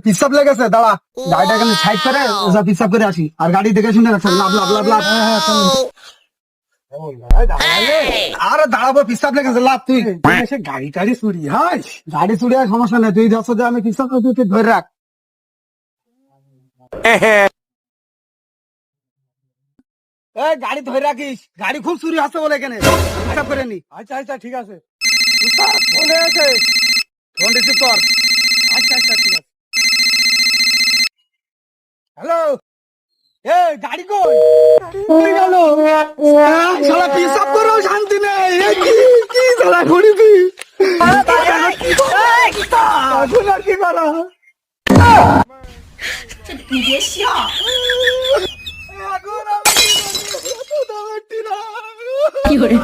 পিসাব লেগেছে, দাঁড়া গাড়িটা এখানে সাইড করে পিসাব করে আসি। আর গাড়ি দেখে শুনে রাখছেন, লাভ লাভ লাভ লাভ। আরে দাঁড়াবো, পিসাব লেগেছে, লাভ। তুই এসে গাড়ি টাড়ি চুরি হয়, গাড়ি চুরি হয় সমস্যা নেই, তুই যাচ্ছ যে আমি পিসাব তুই ধরে রাখ। এই গাড়ি ধরে রাখিস, গাড়ি খুব চুরি হচ্ছে বলে এখানে, পিসাব করে নি। আচ্ছা আচ্ছা ঠিক আছে, ফোন হয়েছে, ফোন রিসিভ কর। আচ্ছা আচ্ছা ঠিক আছে। হ্যালো, এ গাড়ি কই গেল? শালা পিসাব করেও শান্তি নেই। এ কি কি শালা ঘুরিবি? এখন আর কি করা?你别笑。এখন আমি কি করবো? তো দাও একটি না।有人。